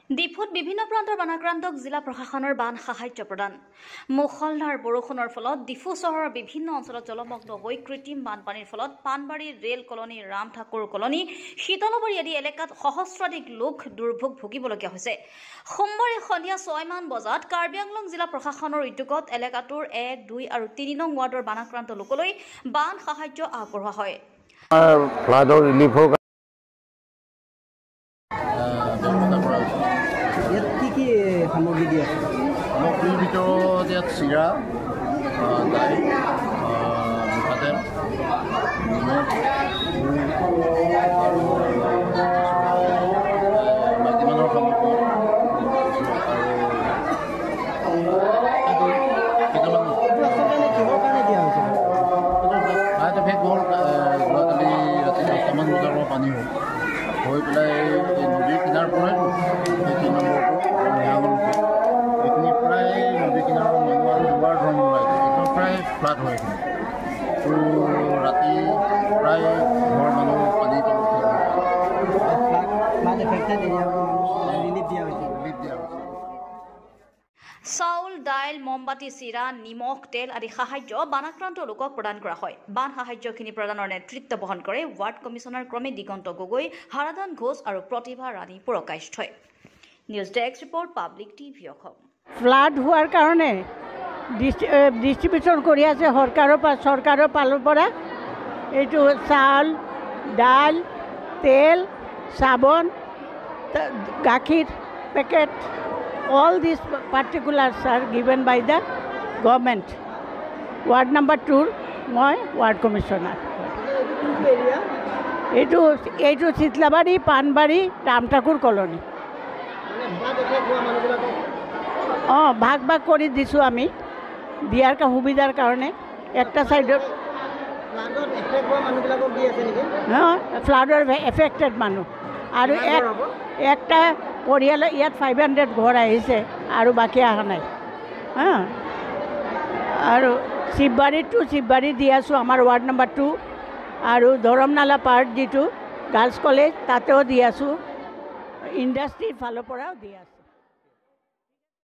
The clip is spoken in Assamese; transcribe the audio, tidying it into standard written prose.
ডিফুত বিভিন্ন প্ৰান্তৰ বানাক্ৰান্তক জিলা প্ৰশাসনৰ বান সাহায্য প্ৰদান মুখলধাৰ বৰষুণৰ ফলত ডিফু চহৰৰ বিভিন্ন অঞ্চলত জলমগ্ন হৈ কৃত্ৰিম বানপানীৰ ফলত Panbari rail colony Ram Thakur colony Sitalbari আদি এলেকাত সহস্ৰাধিক লোক দুৰ্ভোগ ভুগিবলগীয়া হৈছে। সোমবাৰে সন্ধিয়া 6 মান বজাত কাৰ্বি আংলং জিলা প্ৰশাসনৰ উদ্যোগত এলেকাটোৰ 1, 2 আৰু 3 নং ৱাৰ্ডৰ বানাক্ৰান্ত লোকলৈ বান সাহায্য আগবঢ়োৱা হয়। ফ্লাডৰ ৰিলিফৰ সামগ্ৰী দিয়া সামগ্ৰীৰ ভিতৰত ইয়াত চিৰা, দাইল, মিঠাতেল, নিমখ আৰু মাইকীমানৰ সামগ্ৰী কিহৰ কাৰণে দিয়া হৈছে? লাইট এফেক্ট হ'ল। যোৱাকালি ৰাতি 10টামান বজাৰ পৰা পানী হ'ল হৈ পেলাই এই নদীৰ কিনাৰ পৰাইতো সেই 3 নম্বৰটো এইখিনি প্ৰায় নদী কিনাৰৰ মানুহ আৰু দুবাৰ ধৰণ ওলাইছে। এইটো প্ৰায় ফ্লাড হৈ আছে। তো ৰাতি প্ৰায় ঘৰৰ মানুহ পানী তলত চাউল, দাইল, মমবাতি, চিৰা, নিমখ, তেল আদি সাহায্য বানাক্ৰান্ত লোকক প্ৰদান কৰা হয়। বান সাহায্যখিনি প্ৰদানৰ নেতৃত্ব বহন কৰে ৱাৰ্ড কমিছনাৰ ক্ৰমে দিগন্ত গগৈ, হাৰাদান ঘোষ আৰু প্ৰতিভা ৰাণী পুৰকাষ্ঠই। News desk report, public TV Assam. Flood হোৱাৰ কাৰণে ডিষ্ট্ৰিবিউশ্যন কৰি আছে চৰকাৰৰ ফালৰ পৰা। এইটো চাউল, দাইল, তেল, চাবোন, গাখীৰ packet, all these particulars are given by the government. Ward number 2 মই ৱাৰ্ড কমিছনাৰ। এইটো শীতলাবাৰী, পানবাৰী, ৰাম ঠাকুৰ কলনী। ভাগ ভাগ কৰি দিছোঁ আমি দিয়াৰ সুবিধাৰ কাৰণে। একটা ছাইডত ফ্লাডৰ এফেক্টেড মানুহ আৰু একটা পৰিয়ালৰ ইয়াত 500 ঘৰ আহিছে আৰু বাকী অহা নাই। আৰু শিৱবাৰী দি আছোঁ আমাৰ ৱাৰ্ড নম্বৰ 2 আৰু ধৰমনালা পাৰ্ট যিটো গাৰ্লছ কলেজ তাতেও দি আছোঁ, ইণ্ডাষ্ট্ৰীৰ ফালৰ পৰাও দি আছোঁ।